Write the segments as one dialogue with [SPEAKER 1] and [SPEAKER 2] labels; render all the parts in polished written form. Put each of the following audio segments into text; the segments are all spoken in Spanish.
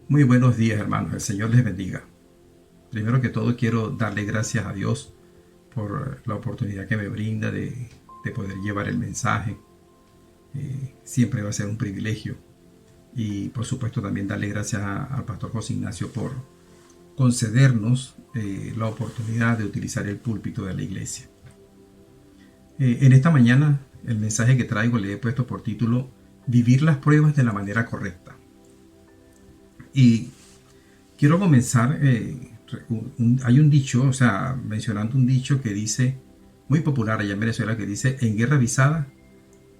[SPEAKER 1] Muy buenos días, hermanos. El Señor les bendiga. Primero que todo, quiero darle gracias a Dios por la oportunidad que me brinda de poder llevar el mensaje. Siempre va a ser un privilegio. Y por supuesto también darle gracias al pastor José Ignacio por concedernos la oportunidad de utilizar el púlpito de la iglesia. En esta mañana, el mensaje que traigo le he puesto por título Vivir las pruebas de la manera correcta. Y quiero comenzar, hay un dicho, mencionando un dicho que dice, muy popular allá en Venezuela, que dice, en guerra avisada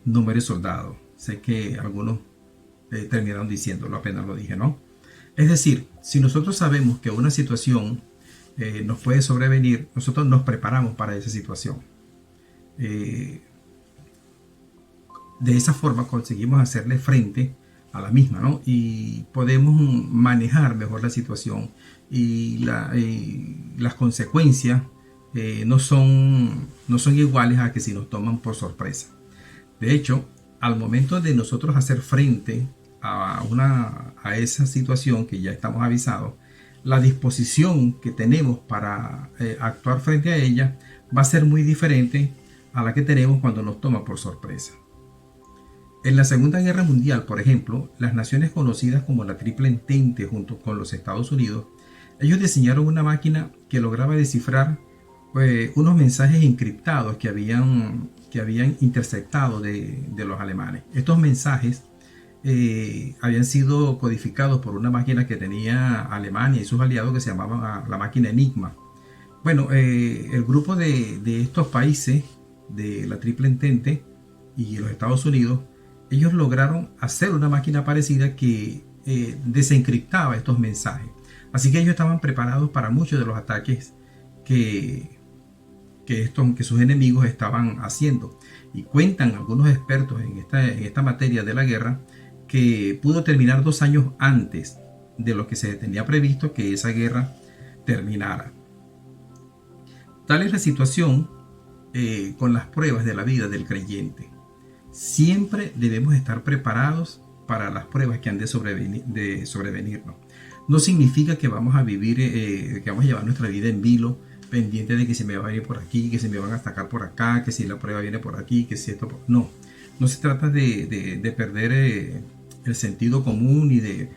[SPEAKER 1] no muere soldado. Sé que algunos terminaron diciéndolo, apenas lo dije, ¿no? Es decir, si nosotros sabemos que una situación nos puede sobrevenir, nosotros nos preparamos para esa situación. Eh, de esa forma conseguimos hacerle frente a la misma, ¿no? Y podemos manejar mejor la situación y las consecuencias no son iguales a que si nos toman por sorpresa. De hecho, al momento de nosotros hacer frente a esa situación que ya estamos avisados, la disposición que tenemos para actuar frente a ella va a ser muy diferente a la que tenemos cuando nos toma por sorpresa. En la Segunda Guerra Mundial, por ejemplo, las naciones conocidas como la Triple Entente junto con los Estados Unidos, ellos diseñaron una máquina que lograba descifrar unos mensajes encriptados que habían interceptado de los alemanes. Estos mensajes habían sido codificados por una máquina que tenía Alemania y sus aliados que se llamaba la máquina Enigma. Bueno, el grupo de estos países de la Triple Entente y los Estados Unidos, ellos lograron hacer una máquina parecida que desencriptaba estos mensajes. Así que ellos estaban preparados para muchos de los ataques que sus enemigos estaban haciendo. Y cuentan algunos expertos en esta materia de la guerra que pudo terminar 2 años antes de lo que se tenía previsto que esa guerra terminara. Tal es la situación con las pruebas de la vida del creyente. Siempre debemos estar preparados para las pruebas que han de sobrevenirnos. No significa que vamos a vivir, que vamos a llevar nuestra vida en vilo, pendiente de que se me va a venir por aquí, que se me van a atacar por acá, que si la prueba viene por aquí, que si esto... No, no se trata de perder el sentido común ni de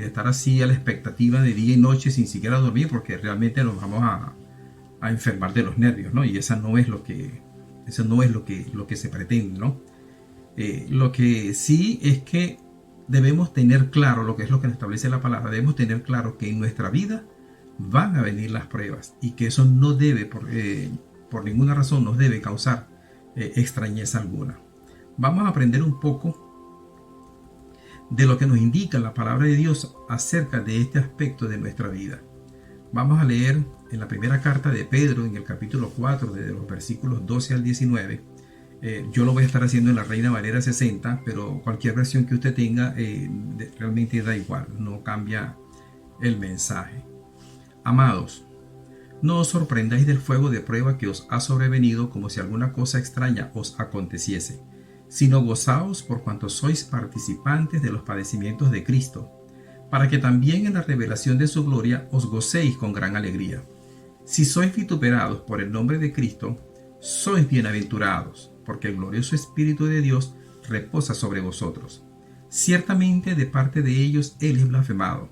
[SPEAKER 1] estar así a la expectativa de día y noche sin siquiera dormir, porque realmente nos vamos a enfermar de los nervios, ¿no? Y eso no es lo que se pretende, ¿no? Lo que sí es que debemos tener claro lo que es lo que nos establece la palabra. Debemos tener claro que en nuestra vida van a venir las pruebas y que eso no debe, por ninguna razón, nos debe causar extrañeza alguna. Vamos a aprender un poco de lo que nos indica la palabra de Dios acerca de este aspecto de nuestra vida. Vamos a leer en la primera carta de Pedro, en el capítulo 4, desde los versículos 12 al 19. Yo lo voy a estar haciendo en la Reina Valera 60, pero cualquier versión que usted tenga realmente da igual, no cambia el mensaje. Amados, no os sorprendáis del fuego de prueba que os ha sobrevenido como si alguna cosa extraña os aconteciese, sino gozaos por cuanto sois participantes de los padecimientos de Cristo, para que también en la revelación de su gloria os gocéis con gran alegría. Si sois vituperados por el nombre de Cristo, sois bienaventurados, porque el glorioso Espíritu de Dios reposa sobre vosotros. Ciertamente de parte de ellos Él es blasfemado,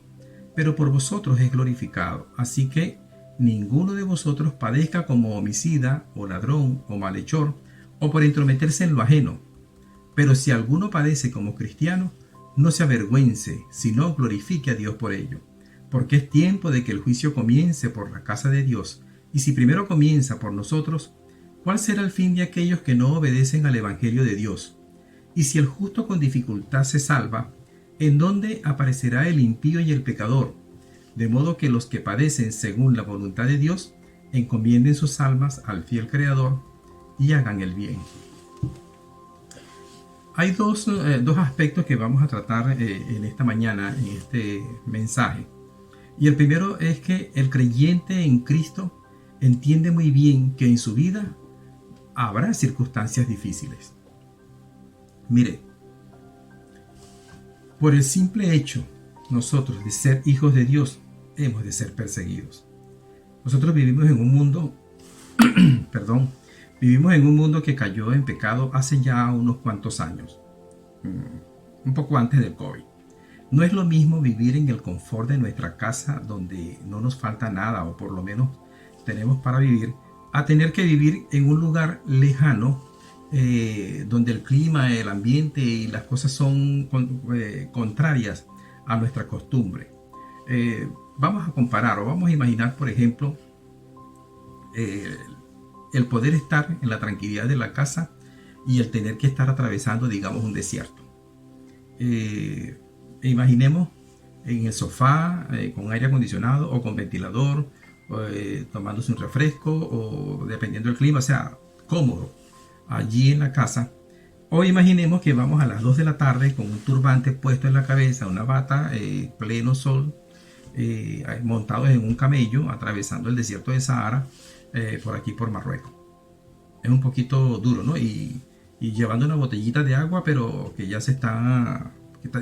[SPEAKER 1] pero por vosotros es glorificado. Así que ninguno de vosotros padezca como homicida, o ladrón, o malhechor, o por entrometerse en lo ajeno. Pero si alguno padece como cristiano, no se avergüence, sino glorifique a Dios por ello. Porque es tiempo de que el juicio comience por la casa de Dios. Y si primero comienza por nosotros, ¿cuál será el fin de aquellos que no obedecen al Evangelio de Dios? Y si el justo con dificultad se salva, ¿en dónde aparecerá el impío y el pecador? De modo que los que padecen según la voluntad de Dios, encomienden sus almas al fiel Creador y hagan el bien. Hay dos aspectos que vamos a tratar en esta mañana, en este mensaje. Y el primero es que el creyente en Cristo entiende muy bien que en su vida habrá circunstancias difíciles. Mire, por el simple hecho nosotros de ser hijos de Dios, hemos de ser perseguidos. Nosotros vivimos en un mundo, perdón, vivimos en un mundo que cayó en pecado hace ya unos cuantos años, un poco antes del COVID. No es lo mismo vivir en el confort de nuestra casa donde no nos falta nada o por lo menos tenemos para vivir, a tener que vivir en un lugar lejano donde el clima, el ambiente y las cosas son contrarias a nuestra costumbre. Vamos a comparar o vamos a imaginar, por ejemplo, el poder estar en la tranquilidad de la casa y el tener que estar atravesando, digamos, un desierto. Imaginemos en el sofá con aire acondicionado o con ventilador, tomándose un refresco o dependiendo del clima, o sea, cómodo allí en la casa. O imaginemos que vamos a las 2 de la tarde con un turbante puesto en la cabeza, una bata, pleno sol, montados en un camello atravesando el desierto de Sahara, por aquí por Marruecos. Es un poquito duro, ¿no? Y llevando una botellita de agua, pero que ya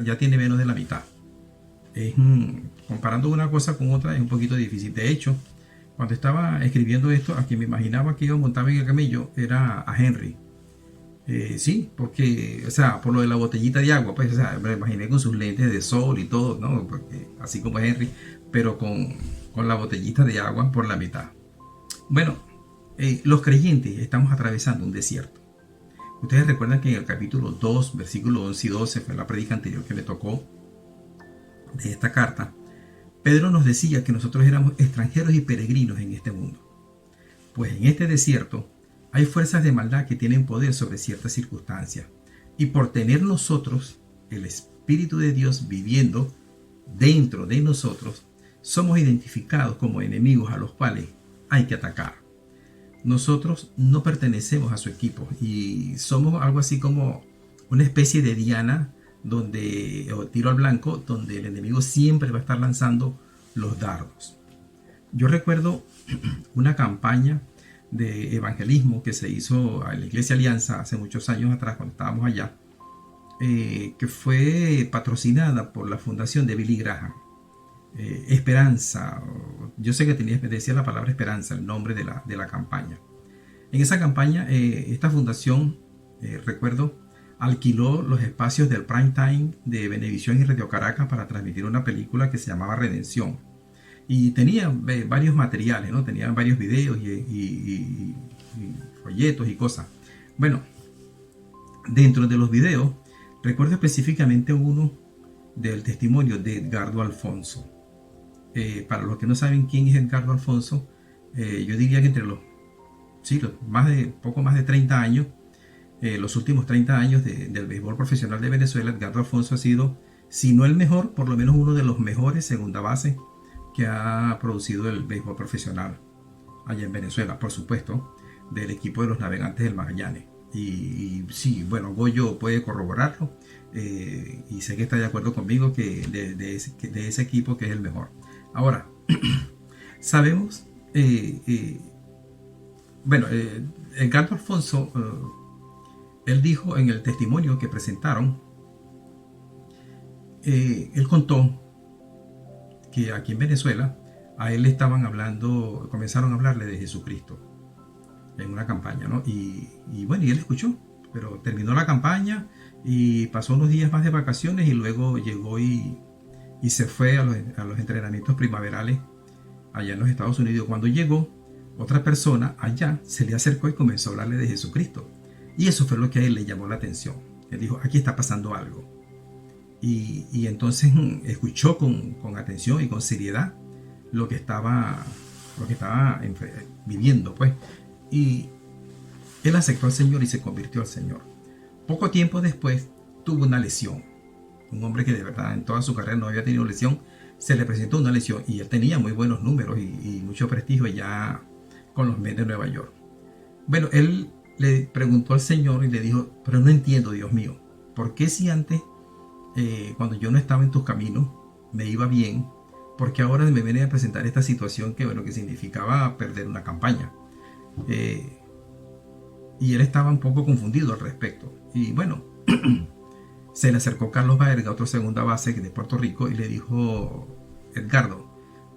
[SPEAKER 1] ya tiene menos de la mitad. Comparando una cosa con otra es un poquito difícil. De hecho, cuando estaba escribiendo esto, a quien me imaginaba que iba a montar en el camello era a Henry. Sí, porque, o sea, por lo de la botellita de agua, pues, o sea, me imaginé con sus lentes de sol y todo, ¿no? Porque, así como Henry, pero con la botellita de agua por la mitad. Bueno, los creyentes estamos atravesando un desierto. Ustedes recuerdan que en el capítulo 2, versículos 11 y 12, fue la prédica anterior que me tocó de esta carta. Pedro nos decía que nosotros éramos extranjeros y peregrinos en este mundo. Pues en este desierto hay fuerzas de maldad que tienen poder sobre ciertas circunstancias. Y por tener nosotros el Espíritu de Dios viviendo dentro de nosotros, somos identificados como enemigos a los cuales hay que atacar. Nosotros no pertenecemos a su equipo y somos algo así como una especie de diana o tiro al blanco, donde el enemigo siempre va a estar lanzando los dardos. Yo recuerdo una campaña de evangelismo que se hizo en la Iglesia Alianza hace muchos años atrás, cuando estábamos allá, que fue patrocinada por la fundación de Billy Graham. Esperanza, yo sé que decía la palabra esperanza, el nombre de la campaña. En esa campaña, esta fundación, recuerdo, alquiló los espacios del prime time de Venevisión y Radio Caracas para transmitir una película que se llamaba Redención. Y tenía varios materiales, ¿no? Tenía varios videos y folletos y cosas. Bueno, dentro de los videos, recuerdo específicamente uno del testimonio de Edgardo Alfonso. Para los que no saben quién es Edgardo Alfonso, yo diría que entre poco más de 30 años, los últimos 30 años del béisbol profesional de Venezuela, Edgardo Alfonso ha sido, si no el mejor, por lo menos uno de los mejores segunda base que ha producido el béisbol profesional allá en Venezuela, por supuesto, del equipo de los Navegantes del Magallanes. Y sí, bueno, Goyo puede corroborarlo, y sé que está de acuerdo conmigo que de ese equipo que es el mejor. Ahora, sabemos, Edgardo Alfonso, él dijo en el testimonio que presentaron, él contó que aquí en Venezuela a él le comenzaron a hablarle de Jesucristo en una campaña, ¿no? Y él escuchó, pero terminó la campaña y pasó unos días más de vacaciones y luego llegó y se fue a los entrenamientos primaverales allá en los Estados Unidos. Cuando llegó, otra persona allá se le acercó y comenzó a hablarle de Jesucristo. Y eso fue lo que a él le llamó la atención. Él dijo, aquí está pasando algo. Y entonces escuchó con atención y con seriedad lo que estaba viviendo, pues. Y él aceptó al Señor y se convirtió al Señor. Poco tiempo después tuvo una lesión. Un hombre que de verdad en toda su carrera no había tenido lesión, se le presentó una lesión y él tenía muy buenos números y mucho prestigio ya con los Mets de Nueva York. Bueno, él le preguntó al Señor y le dijo, pero no entiendo, Dios mío, ¿por qué si antes, cuando yo no estaba en tus caminos, me iba bien? Porque ahora me viene a presentar esta situación que significaba perder una campaña. Y él estaba un poco confundido al respecto. Y bueno, Se le acercó Carlos Baerga, otro segunda base de Puerto Rico, y le dijo: Edgardo,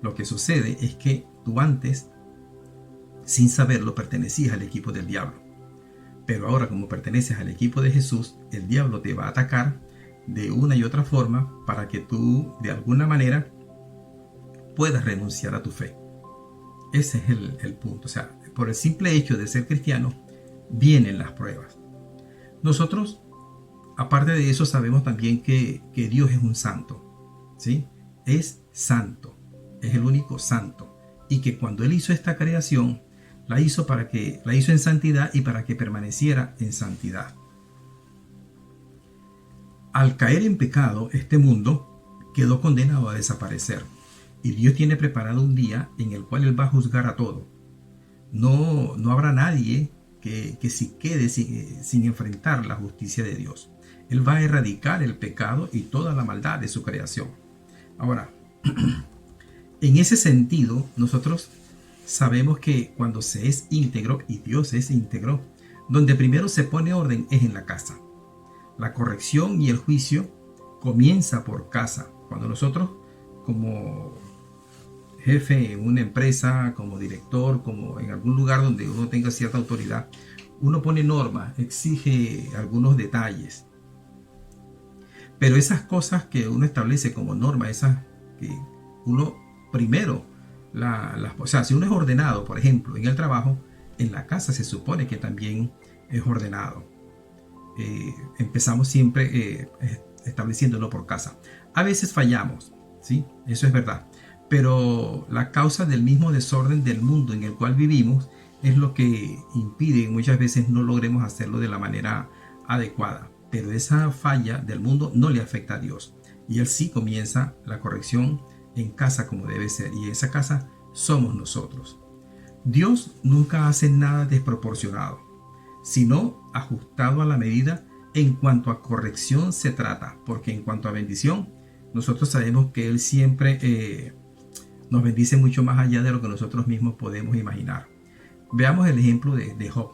[SPEAKER 1] lo que sucede es que tú antes, sin saberlo, pertenecías al equipo del diablo. Pero ahora, como perteneces al equipo de Jesús, el diablo te va a atacar de una y otra forma para que tú, de alguna manera, puedas renunciar a tu fe. Ese es el punto. O sea, por el simple hecho de ser cristiano, vienen las pruebas. Nosotros, aparte de eso, sabemos también que Dios es un santo, ¿sí? Es santo, es el único santo. Y que cuando Él hizo esta creación, la hizo en santidad y para que permaneciera en santidad. Al caer en pecado, este mundo quedó condenado a desaparecer. Y Dios tiene preparado un día en el cual Él va a juzgar a todo. No habrá nadie que se quede sin enfrentar la justicia de Dios. Él va a erradicar el pecado y toda la maldad de su creación. Ahora, en ese sentido, nosotros sabemos que cuando se es íntegro, y Dios es íntegro, donde primero se pone orden es en la casa. La corrección y el juicio comienza por casa. Cuando nosotros, como jefe en una empresa, como director, como en algún lugar donde uno tenga cierta autoridad, uno pone normas, exige algunos detalles. Pero esas cosas que uno establece como normas, esas que uno primero, o sea, si uno es ordenado, por ejemplo, en el trabajo, en la casa se supone que también es ordenado. Empezamos siempre estableciéndolo por casa. A veces fallamos, ¿sí? Eso es verdad. Pero la causa del mismo desorden del mundo en el cual vivimos es lo que impide que muchas veces no logremos hacerlo de la manera adecuada. Pero esa falla del mundo no le afecta a Dios. Y Él sí comienza la corrección en casa como debe ser. Y esa casa somos nosotros. Dios nunca hace nada desproporcionado, sino ajustado a la medida en cuanto a corrección se trata. Porque en cuanto a bendición, nosotros sabemos que Él siempre nos bendice mucho más allá de lo que nosotros mismos podemos imaginar. Veamos el ejemplo de Job.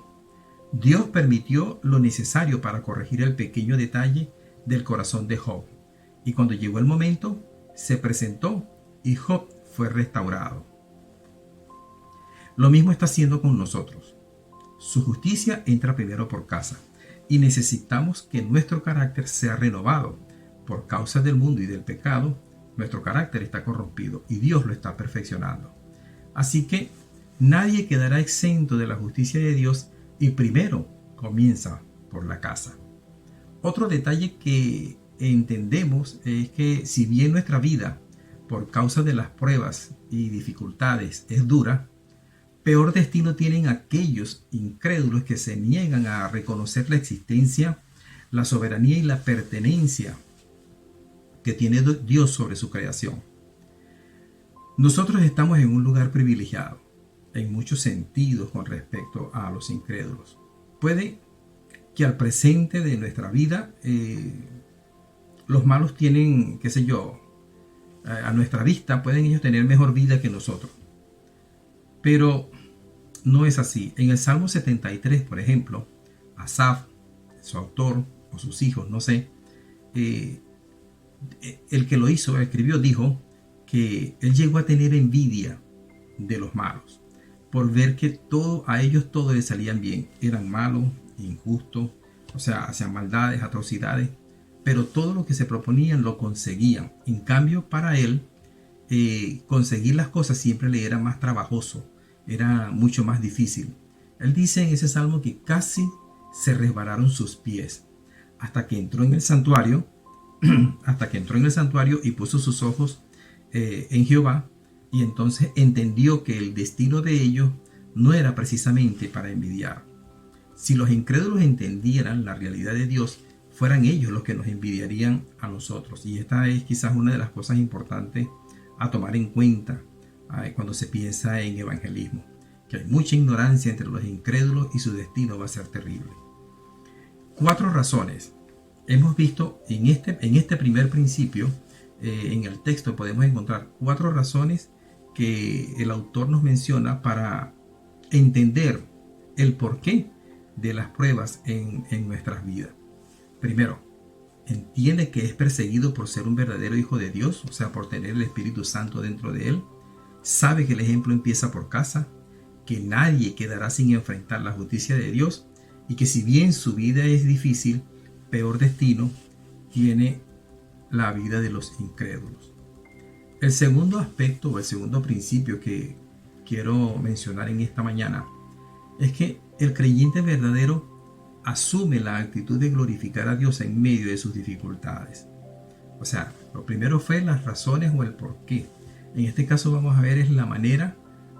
[SPEAKER 1] Dios permitió lo necesario para corregir el pequeño detalle del corazón de Job. Y cuando llegó el momento, se presentó y Job fue restaurado. Lo mismo está haciendo con nosotros. Su justicia entra primero por casa. Y necesitamos que nuestro carácter sea renovado. Por causa del mundo y del pecado, nuestro carácter está corrompido y Dios lo está perfeccionando. Así que nadie quedará exento de la justicia de Dios y primero comienza por la casa. Otro detalle que entendemos es que si bien nuestra vida, por causa de las pruebas y dificultades, es dura, peor destino tienen aquellos incrédulos que se niegan a reconocer la existencia, la soberanía y la pertenencia que tiene Dios sobre su creación. Nosotros estamos en un lugar privilegiado en muchos sentidos con respecto a los incrédulos. Puede que al presente de nuestra vida los malos tienen, qué sé yo, a nuestra vista pueden ellos tener mejor vida que nosotros. Pero no es así. En el Salmo 73, por ejemplo, Asaf, su autor o sus hijos, no sé, el que lo hizo, escribió, dijo que él llegó a tener envidia de los malos por ver que a ellos todo les salían bien. Eran malos, injustos, o sea, hacían maldades, atrocidades, pero todo lo que se proponían lo conseguían. En cambio, para él, conseguir las cosas siempre le era más trabajoso, era mucho más difícil. Él dice en ese salmo que casi se resbalaron sus pies hasta que entró en el santuario, y puso sus ojos en Jehová, y entonces entendió que el destino de ellos no era precisamente para envidiar. Si los incrédulos entendieran la realidad de Dios, fueran ellos los que nos envidiarían a nosotros. Y esta es quizás una de las cosas importantes a tomar en cuenta cuando se piensa en evangelismo, que hay mucha ignorancia entre los incrédulos y su destino va a ser terrible. 4 razones. Hemos visto en este primer principio, en el texto podemos encontrar 4 razones que el autor nos menciona para entender el porqué de las pruebas en nuestras vidas. Primero, entiende que es perseguido por ser un verdadero hijo de Dios, o sea, por tener el Espíritu Santo dentro de él. Sabe que el ejemplo empieza por casa, que nadie quedará sin enfrentar la justicia de Dios y que si bien su vida es difícil, peor destino tiene la vida de los incrédulos. El segundo aspecto o el segundo principio que quiero mencionar en esta mañana es que el creyente verdadero asume la actitud de glorificar a Dios en medio de sus dificultades. O sea, lo primero fue las razones o el por qué. En este caso vamos a ver es la manera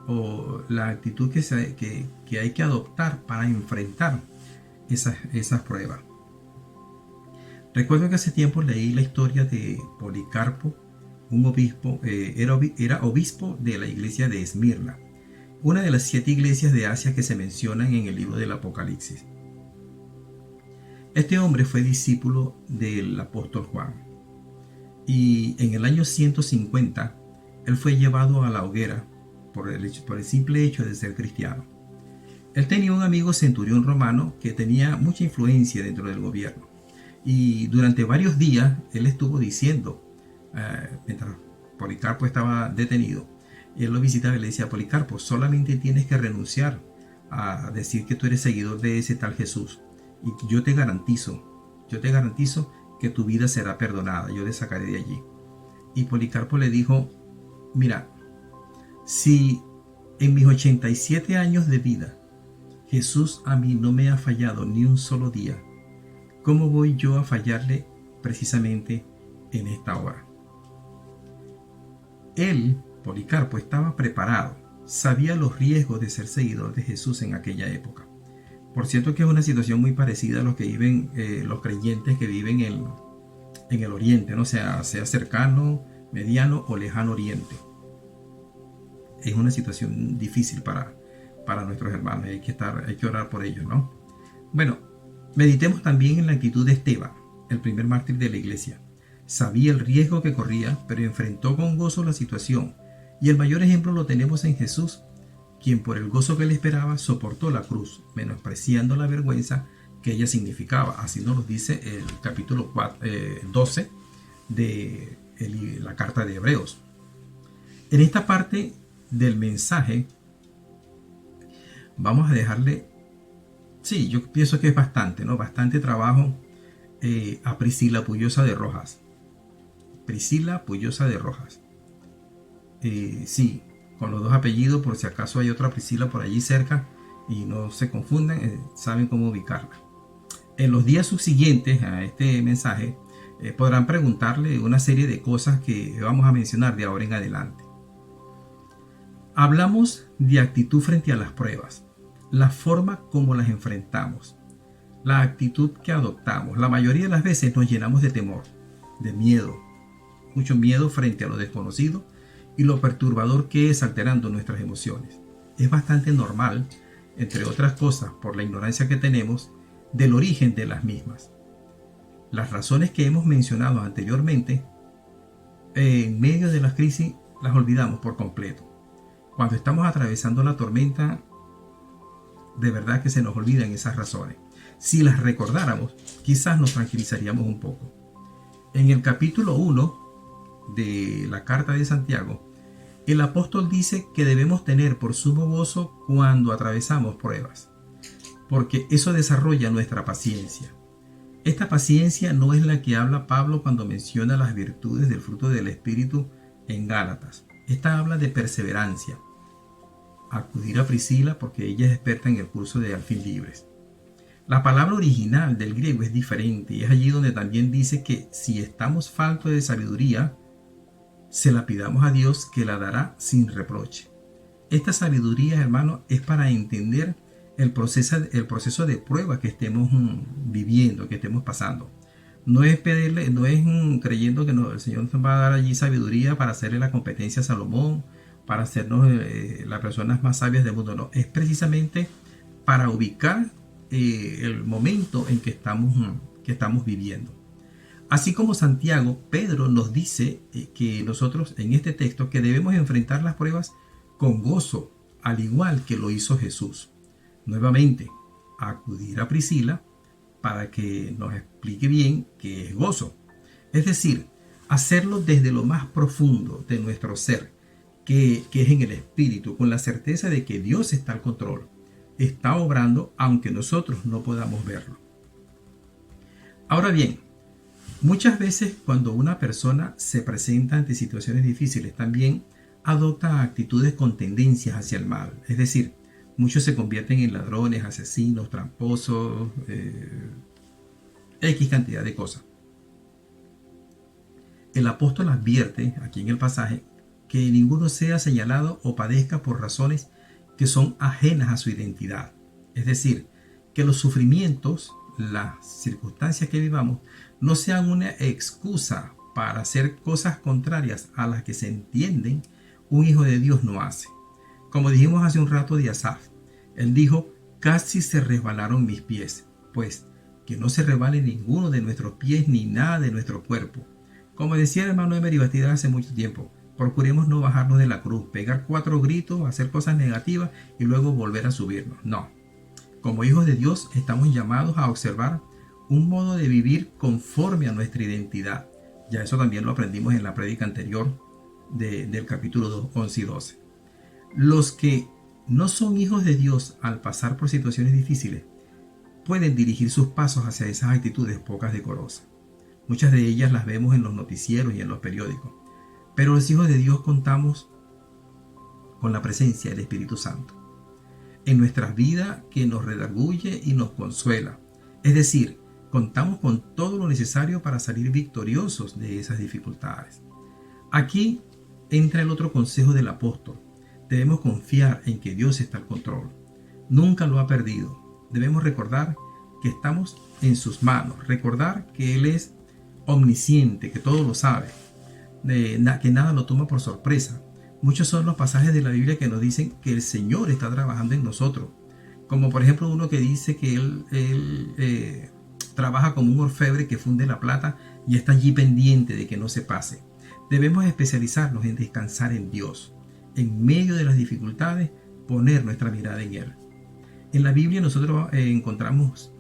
[SPEAKER 1] o la actitud que hay que adoptar para enfrentar esas pruebas. Recuerdo que hace tiempo leí la historia de Policarpo, un obispo, era obispo de la iglesia de Esmirna, una de las 7 iglesias de Asia que se mencionan en el libro del Apocalipsis. Este hombre fue discípulo del apóstol Juan y en el año 150 él fue llevado a la hoguera por el simple hecho de ser cristiano. Él tenía un amigo centurión romano que tenía mucha influencia dentro del gobierno y durante varios días él estuvo diciendo, mientras Policarpo estaba detenido, él lo visitaba y le decía: Policarpo, solamente tienes que renunciar a decir que tú eres seguidor de ese tal Jesús y yo te garantizo que tu vida será perdonada, yo te sacaré de allí. Y Policarpo le dijo: mira, si en mis 87 años de vida Jesús a mí no me ha fallado ni un solo día, ¿cómo voy yo a fallarle precisamente en esta hora? Él, Policarpo, estaba preparado, sabía los riesgos de ser seguidor de Jesús en aquella época. Por cierto que es una situación muy parecida a los que viven, los creyentes que viven en el oriente, ¿no? Sea cercano, mediano o lejano oriente. Es una situación difícil para nuestros hermanos, hay que orar por ellos, ¿no? Bueno, meditemos también en la actitud de Esteban, el primer mártir de la iglesia. Sabía el riesgo que corría, pero enfrentó con gozo la situación. Y el mayor ejemplo lo tenemos en Jesús, quien por el gozo que le esperaba soportó la cruz, menospreciando la vergüenza que ella significaba. Así nos lo dice el capítulo 12 de la carta de Hebreos. En esta parte del mensaje vamos a dejarle, sí, yo pienso que es bastante trabajo a Priscila Puyosa de Rojas. Priscila Puyosa de Rojas. Sí, con los 2 apellidos, por si acaso hay otra Priscila por allí cerca y no se confunden, saben cómo ubicarla. En los días subsiguientes a este mensaje podrán preguntarle una serie de cosas que vamos a mencionar de ahora en adelante. Hablamos de actitud frente a las pruebas, la forma como las enfrentamos, la actitud que adoptamos. La mayoría de las veces nos llenamos de temor, de miedo, mucho miedo frente a lo desconocido y lo perturbador que es alterando nuestras emociones. Es bastante normal, entre otras cosas, por la ignorancia que tenemos del origen de las mismas. Las razones que hemos mencionado anteriormente, en medio de las crisis, las olvidamos por completo. Cuando estamos atravesando la tormenta, de verdad que se nos olvidan esas razones. Si las recordáramos, quizás nos tranquilizaríamos un poco. En el capítulo 1 de la carta de Santiago, el apóstol dice que debemos tener por sumo gozo cuando atravesamos pruebas, porque eso desarrolla nuestra paciencia. Esta paciencia no es la que habla Pablo cuando menciona las virtudes del fruto del Espíritu en Gálatas. Esta habla de perseverancia. Acudir a Priscila porque ella es experta en el curso de Al fin Libres. La palabra original del griego es diferente y es allí donde también dice que si estamos faltos de sabiduría, se la pidamos a Dios que la dará sin reproche. Esta sabiduría, hermano, es para entender el proceso de prueba que estemos viviendo, que estemos pasando. No es pedirle, no es creyendo que el Señor nos va a dar allí sabiduría para hacerle la competencia a Salomón, para hacernos las personas más sabias del mundo. No, es precisamente para ubicar el momento en que estamos viviendo. Así como Santiago, Pedro nos dice que nosotros en este texto que debemos enfrentar las pruebas con gozo, al igual que lo hizo Jesús. Nuevamente, acudir a Priscila para que nos explique bien qué es gozo. Es decir, hacerlo desde lo más profundo de nuestro ser, que es en el espíritu, con la certeza de que Dios está al control, está obrando aunque nosotros no podamos verlo. Ahora bien, muchas veces cuando una persona se presenta ante situaciones difíciles, también adopta actitudes con tendencias hacia el mal. Es decir, muchos se convierten en ladrones, asesinos, tramposos, X cantidad de cosas. El apóstol advierte aquí en el pasaje que ninguno sea señalado o padezca por razones que son ajenas a su identidad. Es decir, que los sufrimientos, las circunstancias que vivamos, no sean una excusa para hacer cosas contrarias a las que se entienden un hijo de Dios no hace. Como dijimos hace un rato de Asaf, él dijo, casi se resbalaron mis pies, pues que no se resbale ninguno de nuestros pies ni nada de nuestro cuerpo. Como decía el hermano Emery Batida hace mucho tiempo, procuremos no bajarnos de la cruz, pegar 4 gritos, hacer cosas negativas y luego volver a subirnos. No. Como hijos de Dios estamos llamados a observar un modo de vivir conforme a nuestra identidad. Ya eso también lo aprendimos en la prédica anterior del capítulo 2, 11 y 12. Los que no son hijos de Dios al pasar por situaciones difíciles pueden dirigir sus pasos hacia esas actitudes pocas decorosas. Muchas de ellas las vemos en los noticieros y en los periódicos. Pero los hijos de Dios contamos con la presencia del Espíritu Santo en nuestras vidas, que nos redarguye y nos consuela. Es decir, contamos con todo lo necesario para salir victoriosos de esas dificultades. Aquí entra el otro consejo del apóstol. Debemos confiar en que Dios está al control. Nunca lo ha perdido. Debemos recordar que estamos en sus manos. Recordar que Él es omnisciente, que todo lo sabe, que nada lo toma por sorpresa. Muchos son los pasajes de la Biblia que nos dicen que el Señor está trabajando en nosotros. Como por ejemplo uno que dice que Él trabaja como un orfebre que funde la plata y está allí pendiente de que no se pase. Debemos especializarnos en descansar en Dios. En medio de las dificultades, poner nuestra mirada en Él. En la Biblia nosotros encontramos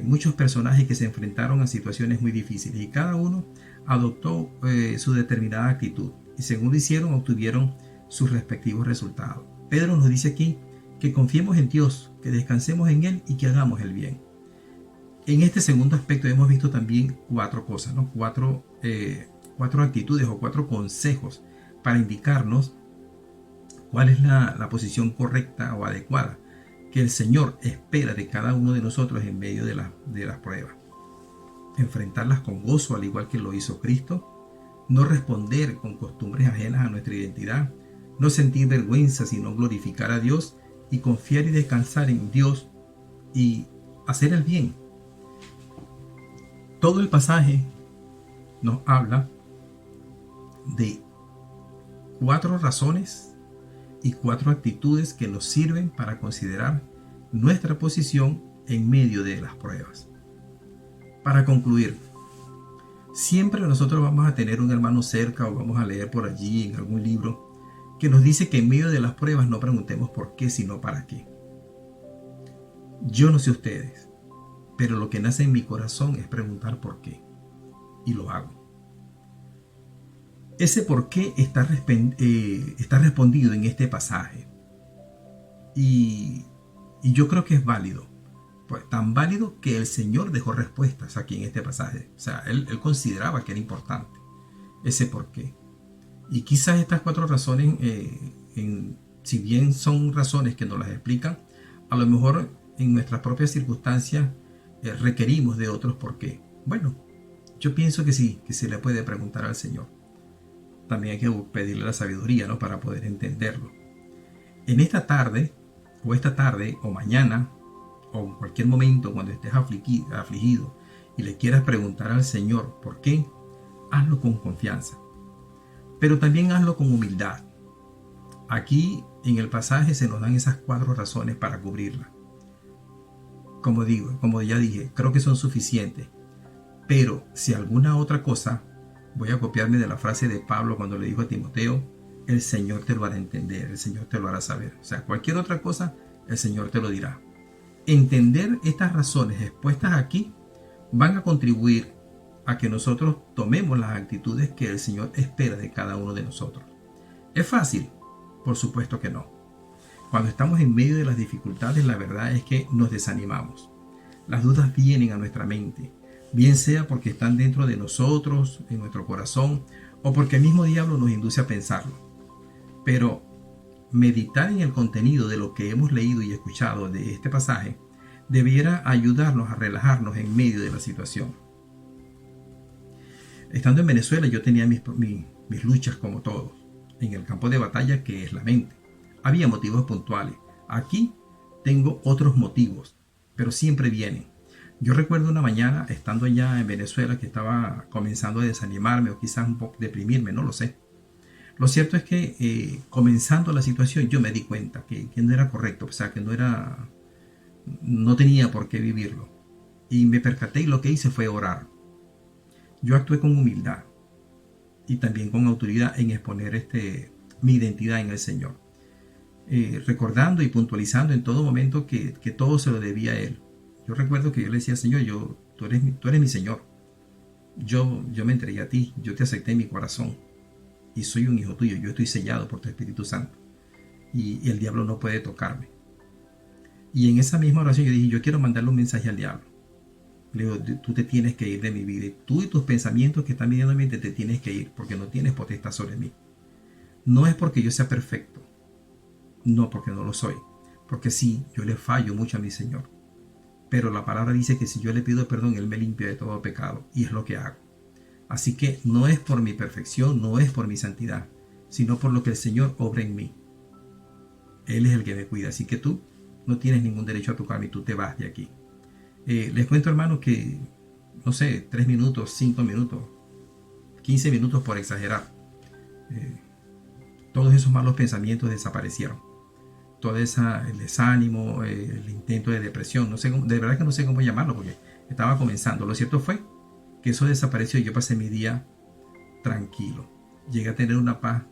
[SPEAKER 1] muchos personajes que se enfrentaron a situaciones muy difíciles y cada uno adoptó su determinada actitud y según lo hicieron obtuvieron sus respectivos resultados. Pedro nos dice aquí que confiemos en Dios, que descansemos en Él y que hagamos el bien. En este segundo aspecto hemos visto también 4 cosas, ¿no? 4 actitudes o 4 consejos para indicarnos cuál es la posición correcta o adecuada que el Señor espera de cada uno de nosotros en medio de las pruebas. Enfrentarlas con gozo, al igual que lo hizo Cristo. No responder con costumbres ajenas a nuestra identidad. No sentir vergüenza, sino glorificar a Dios y confiar y descansar en Dios y hacer el bien. Todo el pasaje nos habla de 4 razones y 4 actitudes que nos sirven para considerar nuestra posición en medio de las pruebas. Para concluir, siempre nosotros vamos a tener un hermano cerca o vamos a leer por allí en algún libro que nos dice que en medio de las pruebas no preguntemos por qué, sino para qué. Yo no sé ustedes, pero lo que nace en mi corazón es preguntar por qué, y lo hago. Ese por qué está respondido en este pasaje. Y yo creo que es válido. Pues tan válido que el Señor dejó respuestas aquí en este pasaje. O sea, Él consideraba que era importante ese por qué. Y quizás estas 4 razones, si bien son razones que nos las explican, a lo mejor en nuestras propias circunstancias requerimos de otros por qué. Bueno, yo pienso que sí, que se le puede preguntar al Señor. También hay que pedirle la sabiduría, ¿no?, para poder entenderlo. En esta tarde o mañana, o en cualquier momento cuando estés afligido y le quieras preguntar al Señor por qué, hazlo con confianza. Pero también hazlo con humildad. Aquí en el pasaje se nos dan esas 4 razones para cubrirla. Como ya dije, creo que son suficientes. Pero si alguna otra cosa, voy a copiarme de la frase de Pablo cuando le dijo a Timoteo, el Señor te lo hará entender, el Señor te lo hará saber. O sea, cualquier otra cosa, el Señor te lo dirá. Entender estas razones expuestas aquí van a contribuir a que nosotros tomemos las actitudes que el Señor espera de cada uno de nosotros. ¿Es fácil? Por supuesto que no. Cuando estamos en medio de las dificultades, la verdad es que nos desanimamos. Las dudas vienen a nuestra mente, bien sea porque están dentro de nosotros, en nuestro corazón, o porque el mismo diablo nos induce a pensarlo. Pero meditar en el contenido de lo que hemos leído y escuchado de este pasaje debiera ayudarnos a relajarnos en medio de la situación. Estando en Venezuela, yo tenía mis luchas como todos, en el campo de batalla que es la mente. Había motivos puntuales. Aquí tengo otros motivos, pero siempre vienen. Yo recuerdo una mañana, estando allá en Venezuela, que estaba comenzando a desanimarme o quizás un poco deprimirme, no lo sé. Lo cierto es que comenzando la situación yo me di cuenta que no era correcto, o sea, que no tenía por qué vivirlo. Y me percaté y lo que hice fue orar. Yo actué con humildad y también con autoridad en exponer mi identidad en el Señor. Recordando y puntualizando en todo momento que todo se lo debía a Él. Yo recuerdo que yo le decía, Señor, tú eres mi Señor. Yo me entregué a ti, yo te acepté en mi corazón y soy un hijo tuyo, yo estoy sellado por tu Espíritu Santo y el diablo no puede tocarme. Y en esa misma oración yo dije, yo quiero mandarle un mensaje al diablo. Le digo, tú te tienes que ir de mi vida. Tú y tus pensamientos que están viniendo a mi mente te tienes que ir porque no tienes potestad sobre mí. No es porque yo sea perfecto. No, porque no lo soy. Porque sí, yo le fallo mucho a mi Señor. Pero la palabra dice que si yo le pido perdón, Él me limpia de todo pecado. Y es lo que hago. Así que no es por mi perfección, no es por mi santidad, sino por lo que el Señor obra en mí. Él es el que me cuida. Así que tú no tienes ningún derecho a tocarme y tú te vas de aquí. Les cuento, hermanos, que, no sé, 3 minutos, 5 minutos, 15 minutos por exagerar. Todos esos malos pensamientos desaparecieron. Todo el desánimo, el intento de depresión, no sé de verdad que no sé cómo llamarlo porque estaba comenzando. Lo cierto fue que eso desapareció y yo pasé mi día tranquilo. Llegué a tener una paz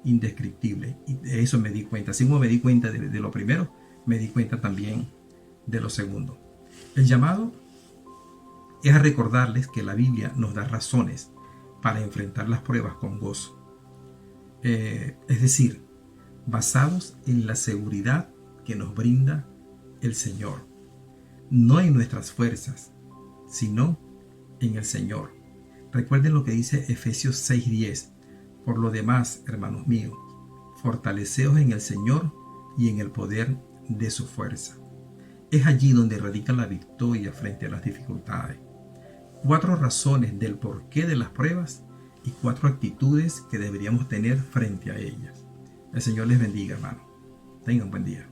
[SPEAKER 1] indescriptible y de eso me di cuenta. Así como me di cuenta de lo primero, me di cuenta también de lo segundo. El llamado es a recordarles que la Biblia nos da razones para enfrentar las pruebas con gozo. Es decir, basados en la seguridad que nos brinda el Señor. No en nuestras fuerzas, sino en el Señor. Recuerden lo que dice Efesios 6:10. Por lo demás, hermanos míos, fortaleceos en el Señor y en el poder de su fuerza. Es allí donde radica la victoria frente a las dificultades. 4 razones del porqué de las pruebas y 4 actitudes que deberíamos tener frente a ellas. El Señor les bendiga, hermano. Tengan un buen día.